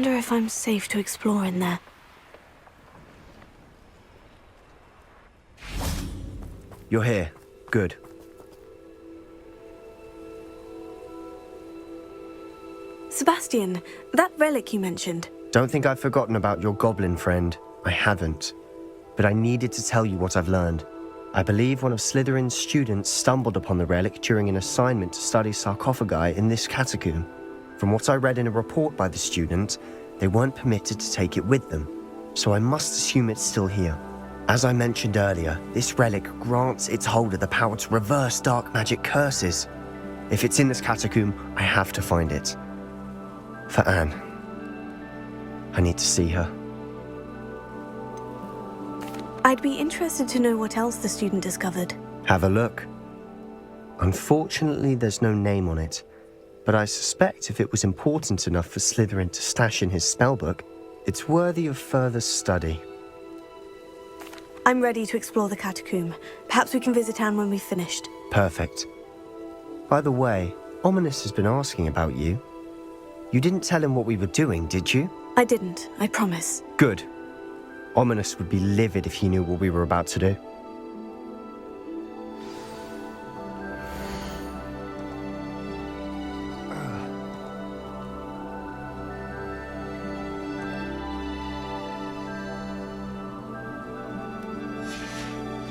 wonder if I'm safe to explore in there. You're here. Good. Sebastian, that relic you mentioned. Don't think I've forgotten about your goblin friend. I haven't. But I needed to tell you what I've learned. I believe one of Slytherin's students stumbled upon the relic during an assignment to study sarcophagi in this catacomb. From what I read in a report by the student, they weren't permitted to take it with them, so I must assume it's still here. As I mentioned earlier, this relic grants its holder the power to reverse dark magic curses. If it's in this catacomb, I have to find it. For Anne. I need to see her. I'd be interested to know what else the student discovered. Have a look. Unfortunately, there's no name on it, but I suspect if it was important enough for Slytherin to stash in his spellbook, it's worthy of further study. I'm ready to explore the catacomb. Perhaps we can visit Anne when we've finished. Perfect. By the way, Ominous has been asking about you. You didn't tell him what we were doing, did you? I didn't, I promise. Good. Ominous would be livid if he knew what we were about to do.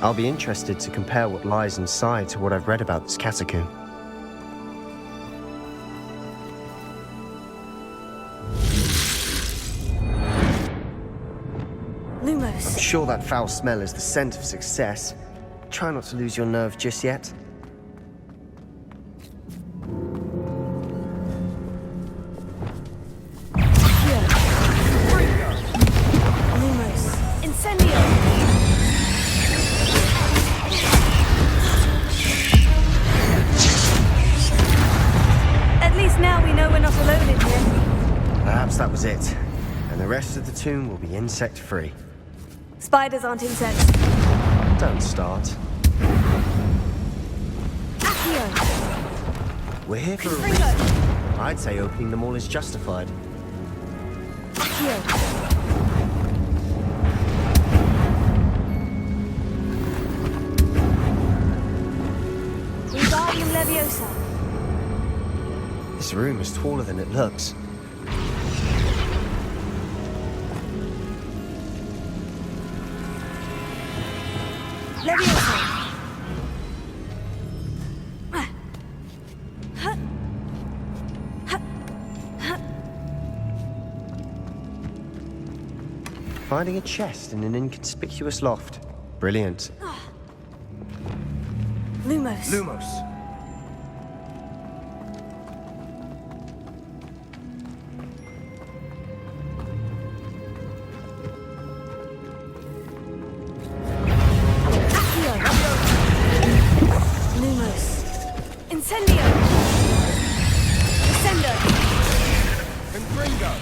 I'll be interested to compare what lies inside to what I've read about this catacomb. Lumos. I'm sure that foul smell is the scent of success. Try not to lose your nerve just yet. Lumos. Incendio. At least now we know we're not alone in here. Perhaps that was it. And the rest of the tomb will be insect-free. Spiders aren't insects. Don't start. Accio. We're here for a Confringo. reason. I'd say opening them all is justified. Accio. Wingardium Leviosa. This room is taller than it looks. Leviosa. Finding a chest in an inconspicuous loft. Brilliant. Lumos. Lumos. Accio. Lumos. Incendio. Descendo. Confringo.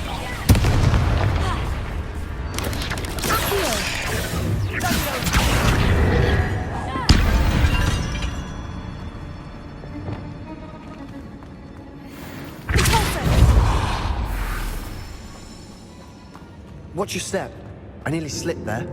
Watch your step. I nearly slipped there.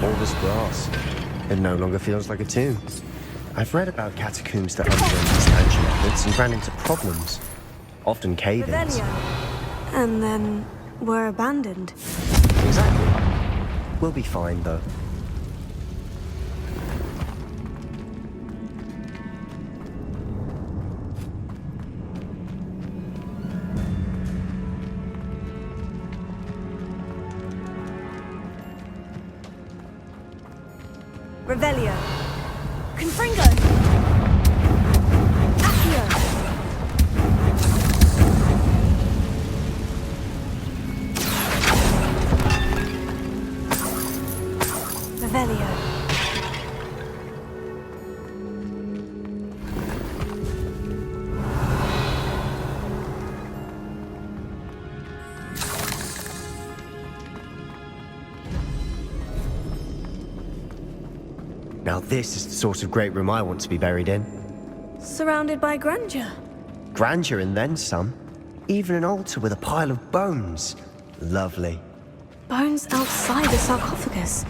All this grass. It no longer feels like a tomb. I've read about catacombs that underwent expansion efforts and ran into problems. Often cave-ins. And then were abandoned. Exactly. We'll be fine, though. Revelio. Confringo. Accio. Revelio. Now this is the sort of great room I want to be buried in. Surrounded by grandeur. Grandeur and then some. Even an altar with a pile of bones. Lovely. Bones outside a sarcophagus.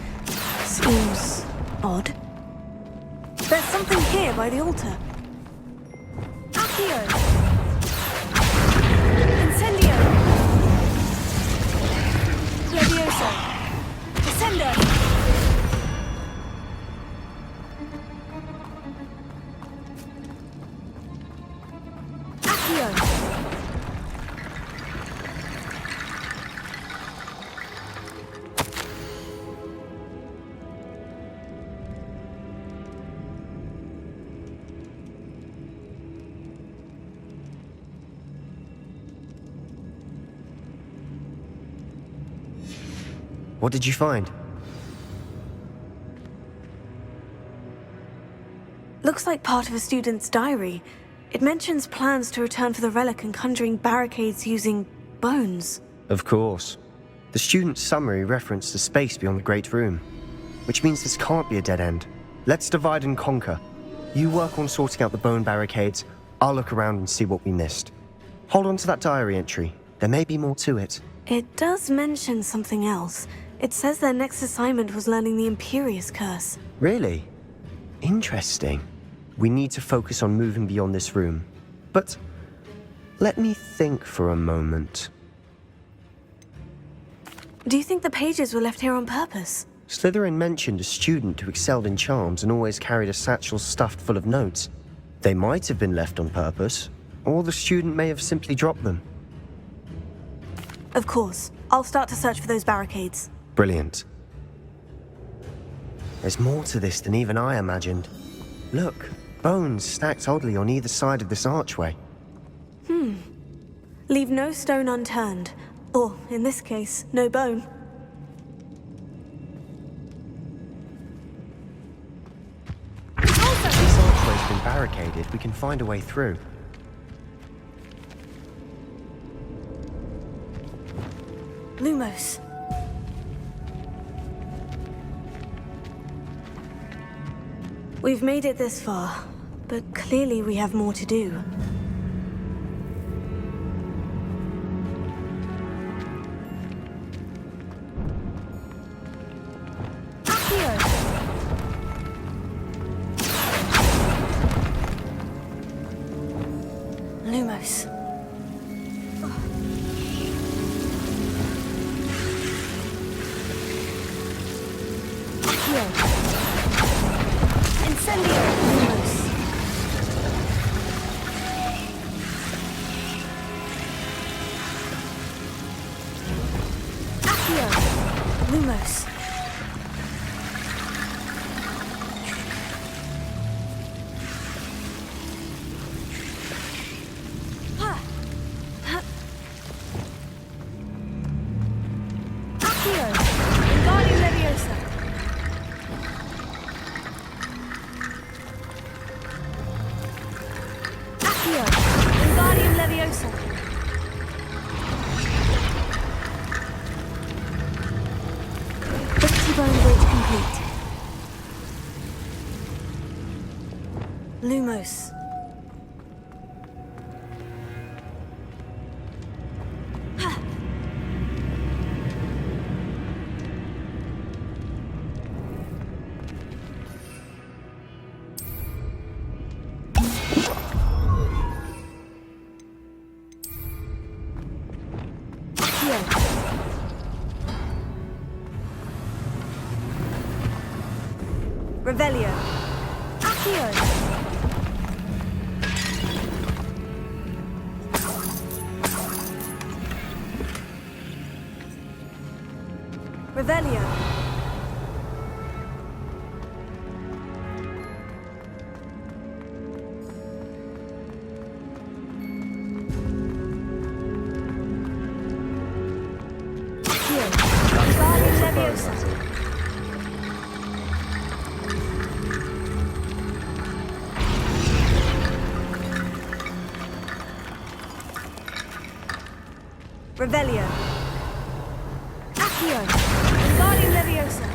Seems odd. There's something here by the altar. Accio! Incendio! Levioso! Ascendo! Accio! What did you find? Looks like part of a student's diary. It mentions plans to return for the relic and conjuring barricades using bones. Of course. The student's summary referenced the space beyond the Great Room, which means this can't be a dead end. Let's divide and conquer. You work on sorting out the bone barricades, I'll look around and see what we missed. Hold on to that diary entry. There may be more to it. It does mention something else. It says their next assignment was learning the Imperious Curse. Really? Interesting. We need to focus on moving beyond this room. But let me think for a moment. Do you think the pages were left here on purpose? Slytherin mentioned a student who excelled in charms and always carried a satchel stuffed full of notes. They might have been left on purpose, or the student may have simply dropped them. Of course. I'll start to search for those barricades. Brilliant. There's more to this than even I imagined. Look, bones stacked oddly on either side of this archway. Leave no stone unturned. Or, in this case, no bone. If this archway's been barricaded, we can find a way through. Lumos. We've made it this far, but clearly we have more to do. Accio! Lumos. Accio! Incendio! Lumos. Accio! Lumos. Accio! Wingardium Leviosa. Accio! Wingardium Leviosa. The T-bone bridge complete. Lumos. Revelio. Accio. Revelio. Accio. Wingardium Leviosa. Revelio. Accio. Wingardium Leviosa.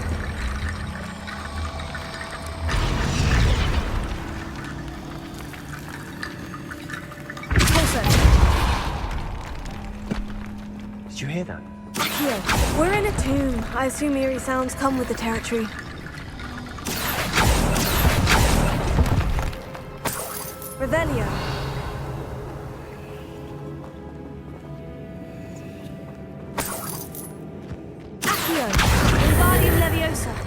Did you hear that? Here, we're in a tomb. I assume eerie sounds come with the territory. Revelio. Accio. Wingardium Leviosa.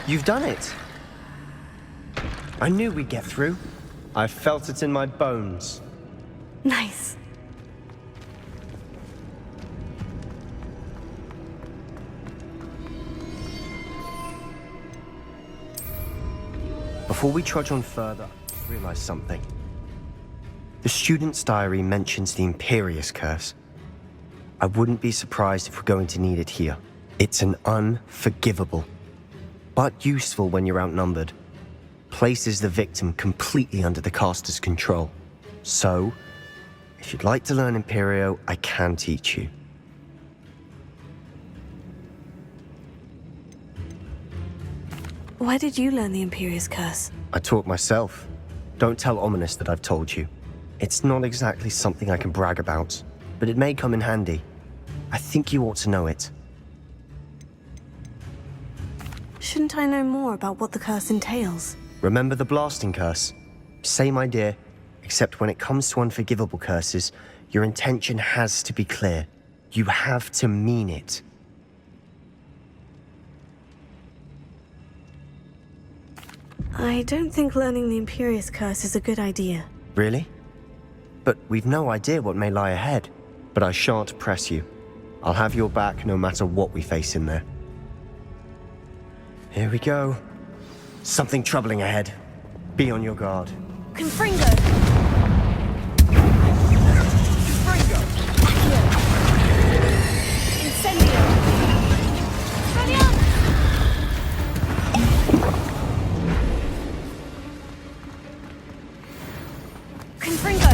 You've done it. I knew we'd get through. I felt it in my bones. Nice. Before we trudge on further, I realized something. The student's diary mentions the Imperious Curse. I wouldn't be surprised if we're going to need it here. It's an unforgivable, but useful when you're outnumbered. Places the victim completely under the caster's control. So, if you'd like to learn Imperio, I can teach you. Why did you learn the Imperious Curse? I taught myself. Don't tell Ominous that I've told you. It's not exactly something I can brag about, but it may come in handy. I think you ought to know it. Shouldn't I know more about what the curse entails? Remember the blasting curse? Same idea, except when it comes to unforgivable curses, your intention has to be clear. You have to mean it. I don't think learning the Imperious Curse is a good idea. Really? But we've no idea what may lie ahead. But I shan't press you. I'll have your back no matter what we face in there. Here we go. Something troubling ahead. Be on your guard. Confringo! Confringo! Incendio! Expelliarmus! Confringo!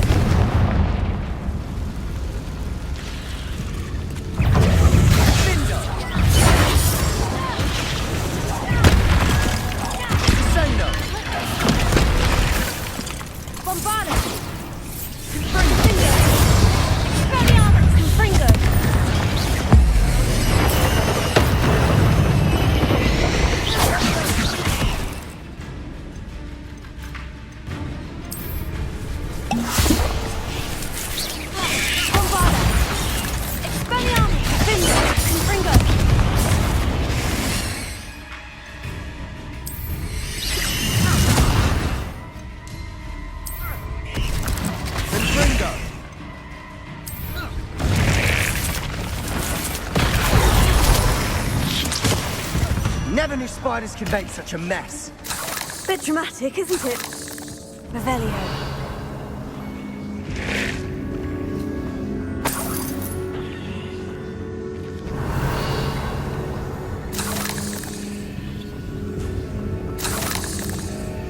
Never knew spiders could make such a mess. Bit dramatic, isn't it? Revelio.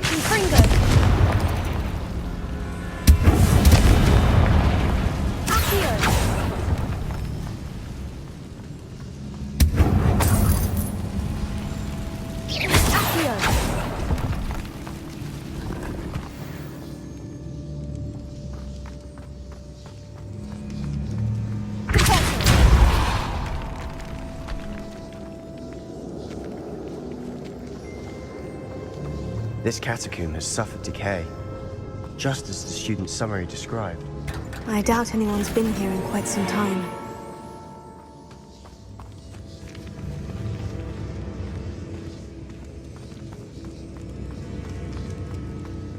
Confringo. Accio. This catacomb has suffered decay, just as the student's summary described. I doubt anyone's been here in quite some time.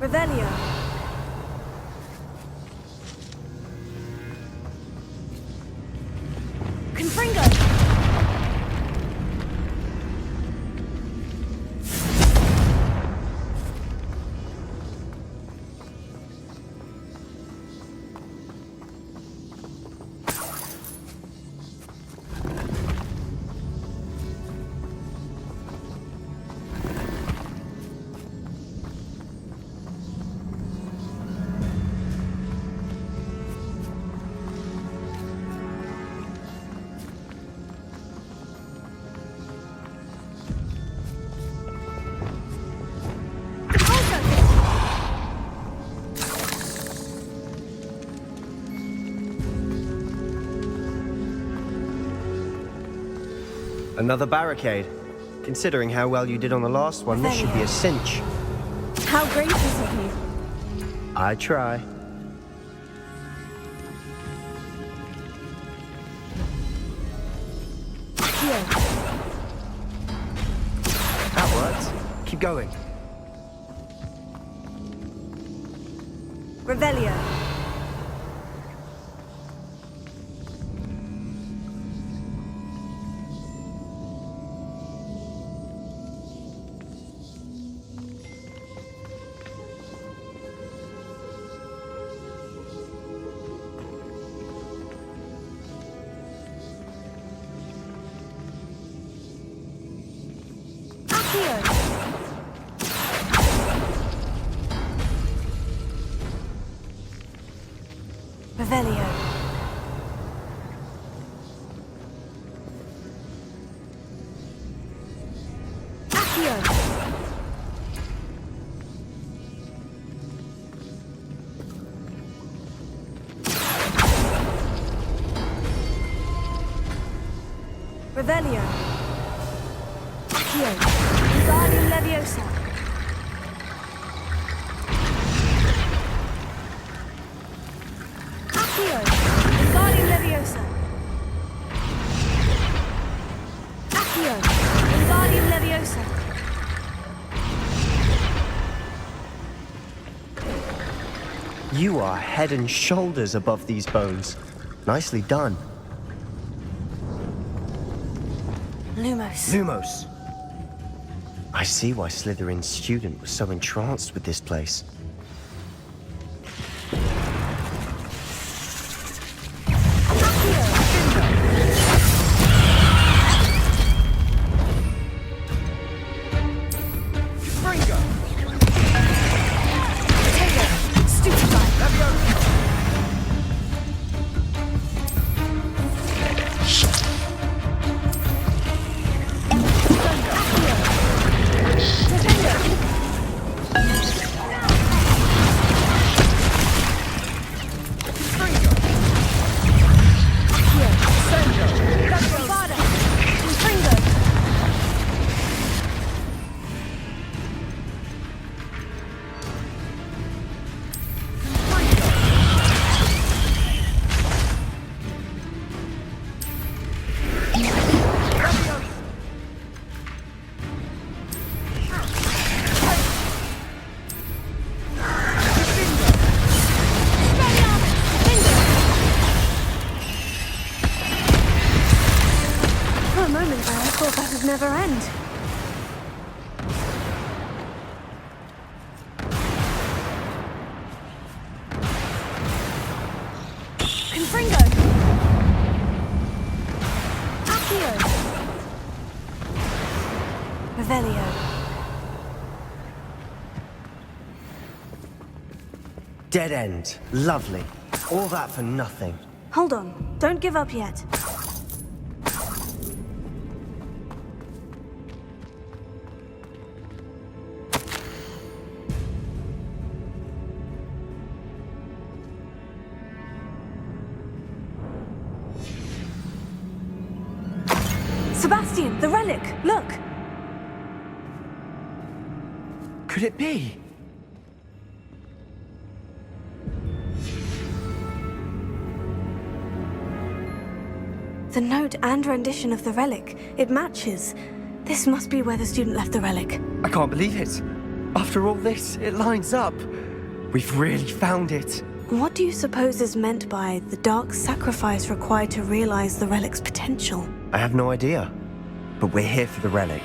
Revelio. Confringo. Another barricade. Considering how well you did on the last one, this should be a cinch. How gracious of you. I try. Here. That worked. Keep going. Revelio. Revelio. Accio. Revelio. Accio. Guardian Leviosa. Guardian Leviosa. Accio. Guardian Leviosa. You are head and shoulders above these bones. Nicely done. Lumos. Lumos. I see why Slytherin's student was so entranced with this place. Never end. Confringo. Accio. Revelio. Dead end. Lovely. All that for nothing. Hold on. Don't give up yet. Sebastian, the relic! Look! Could it be? The note and rendition of the relic. It matches. This must be where the student left the relic. I can't believe it. After all this, it lines up. We've really found it. What do you suppose is meant by the dark sacrifice required to realize the relic's potential? I have no idea. But we're here for the relic.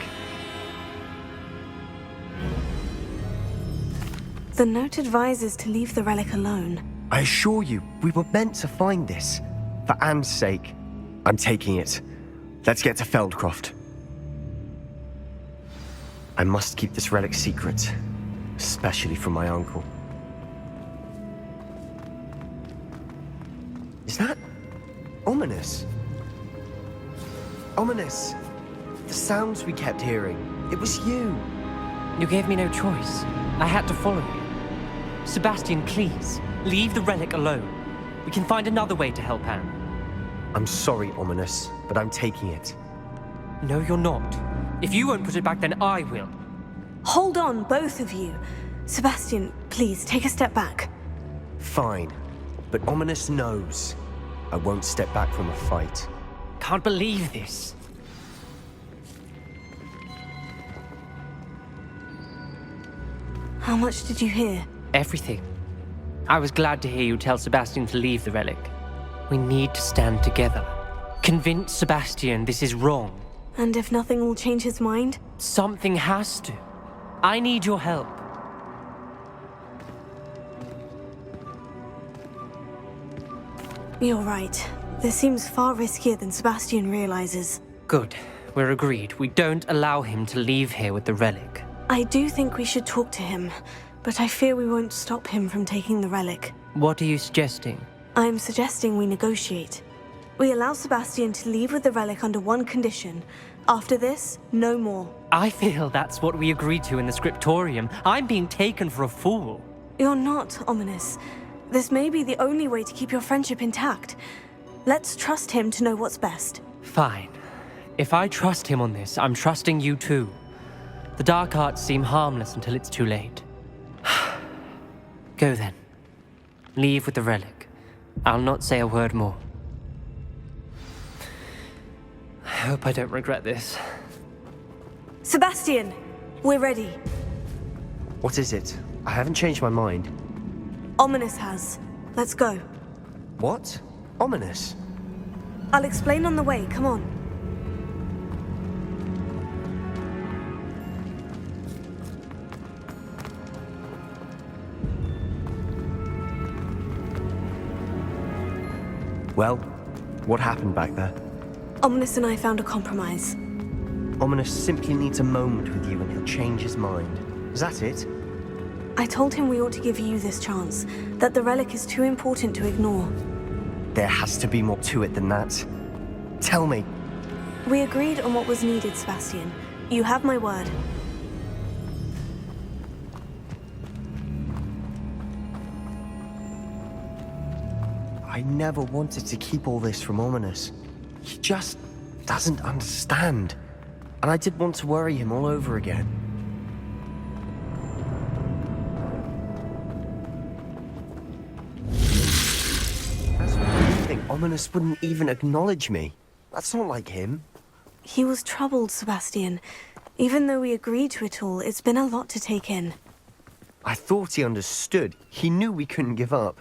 The note advises to leave the relic alone. I assure you, we were meant to find this. For Anne's sake. I'm taking it. Let's get to Feldcroft. I must keep this relic secret. Especially from my uncle. Is that ominous? Ominous. The sounds we kept hearing. It was you. You gave me no choice. I had to follow you. Sebastian, please, leave the relic alone. We can find another way to help Anne. I'm sorry, Ominous, but I'm taking it. No, you're not. If you won't put it back, then I will. Hold on, both of you. Sebastian, please, take a step back. Fine. But Ominous knows. I won't step back from a fight. Can't believe this. How much did you hear? Everything. I was glad to hear you tell Sebastian to leave the relic. We need to stand together. Convince Sebastian this is wrong. And if nothing will change his mind? Something has to. I need your help. You're right. This seems far riskier than Sebastian realizes. Good. We're agreed. We don't allow him to leave here with the relic. I do think we should talk to him, but I fear we won't stop him from taking the relic. What are you suggesting? I'm suggesting we negotiate. We allow Sebastian to leave with the relic under one condition. After this, no more. I feel that's what we agreed to in the scriptorium. I'm being taken for a fool. You're not, Ominous. This may be the only way to keep your friendship intact. Let's trust him to know what's best. Fine. If I trust him on this, I'm trusting you too. The dark arts seem harmless until it's too late. Go then. Leave with the relic. I'll not say a word more. I hope I don't regret this. Sebastian! We're ready. What is it? I haven't changed my mind. Ominous has. Let's go. What? Ominous? I'll explain on the way, come on. Well, what happened back there? Ominous and I found a compromise. Ominous simply needs a moment with you and he'll change his mind. Is that it? I told him we ought to give you this chance, that the relic is too important to ignore. There has to be more to it than that. Tell me. We agreed on what was needed, Sebastian. You have my word. I never wanted to keep all this from Ominous. He just doesn't understand. And I did want to worry him all over again. That's what I think. Ominous wouldn't even acknowledge me. That's not like him. He was troubled, Sebastian. Even though we agreed to it all, it's been a lot to take in. I thought he understood. He knew we couldn't give up.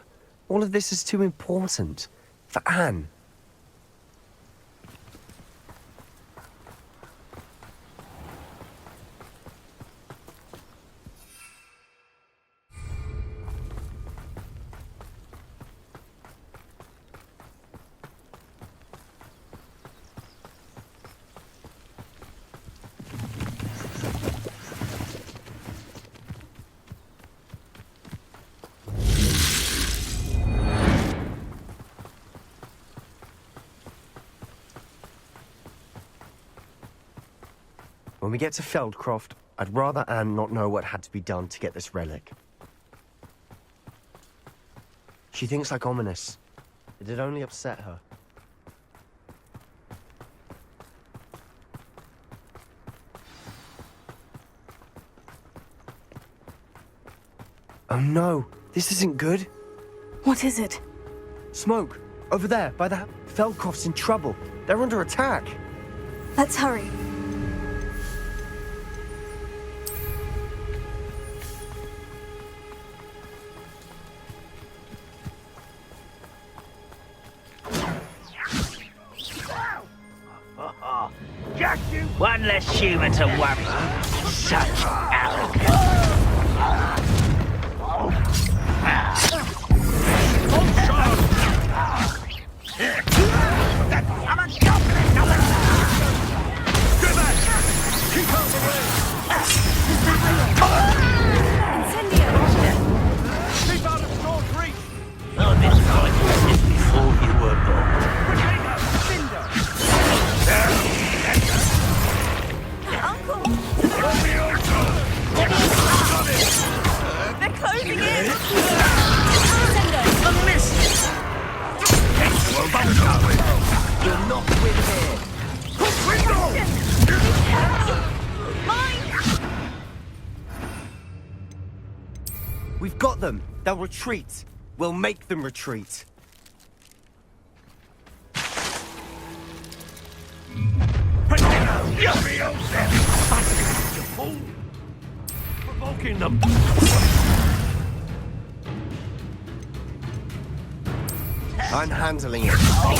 All of this is too important. For Anne. When we get to Feldcroft, I'd rather Anne not know what had to be done to get this relic. She thinks like Ominous. It'd only upset her. Oh no, this isn't good. What is it? Smoke! Over there, by that Feldcroft's in trouble. They're under attack. Let's hurry. Just you. One less human to worry. Such arrogance. I'm a goblin. Go back. Keep out the way. Keep out of sword's reach. Oh, this fight is before you were born. Uncle! We've got them. They'll retreat. We'll make them retreat. Provoking them. I'm handling it. I'm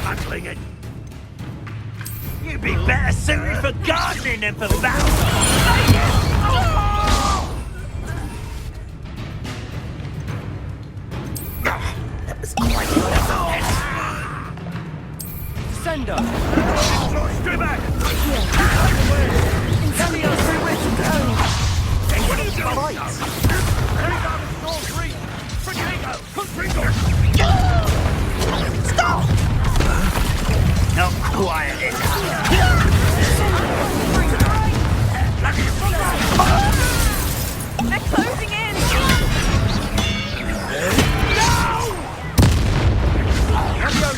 handling it. You'd be better suited for gardening than for battle. Send us! Stay back! Not quiet enough. They're closing in!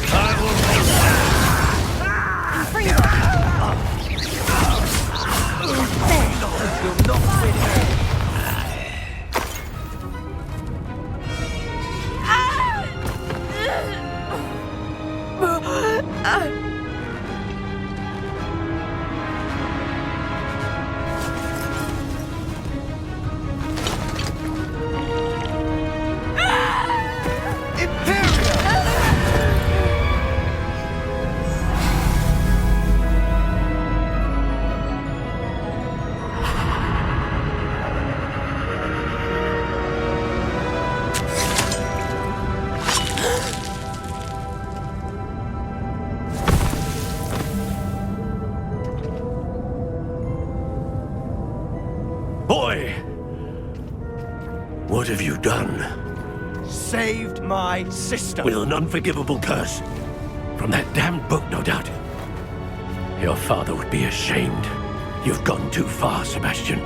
I will make that. Freeze them! You'll not win here. Boy! What have you done? Saved my sister. With an unforgivable curse. From that damned book, no doubt. Your father would be ashamed. You've gone too far, Sebastian.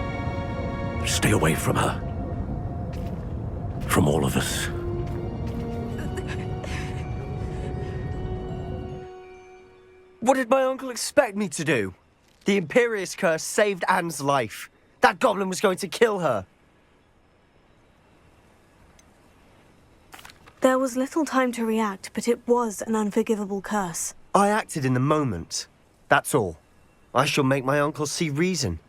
Stay away from her. From all of us. What did my uncle expect me to do? The Imperious curse saved Anne's life. That goblin was going to kill her. There was little time to react, but it was an unforgivable curse. I acted in the moment. That's all. I shall make my uncle see reason.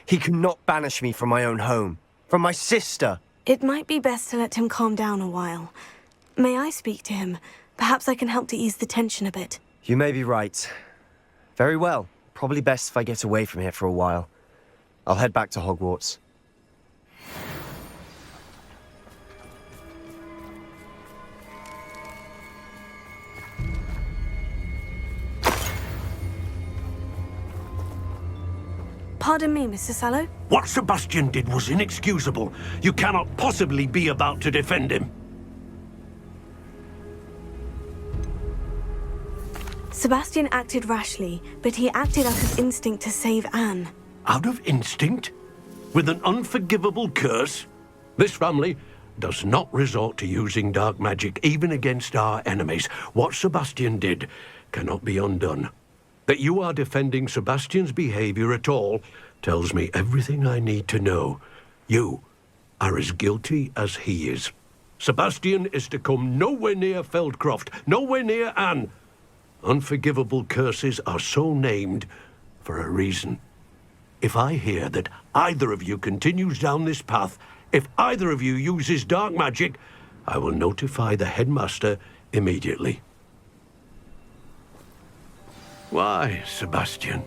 He cannot banish me from my own home, from my sister. It might be best to let him calm down a while. May I speak to him? Perhaps I can help to ease the tension a bit. You may be right. Very well. Probably best if I get away from here for a while. I'll head back to Hogwarts. Pardon me, Mr. Sallow. What Sebastian did was inexcusable. You cannot possibly be about to defend him. Sebastian acted rashly, but he acted out of instinct to save Anne. Out of instinct? With an unforgivable curse? This family does not resort to using dark magic even against our enemies. What Sebastian did cannot be undone. That you are defending Sebastian's behavior at all tells me everything I need to know. You are as guilty as he is. Sebastian is to come nowhere near Feldcroft, nowhere near Anne. Unforgivable curses are so named for a reason. If I hear that either of you continues down this path, if either of you uses dark magic, I will notify the headmaster immediately. Why, Sebastian?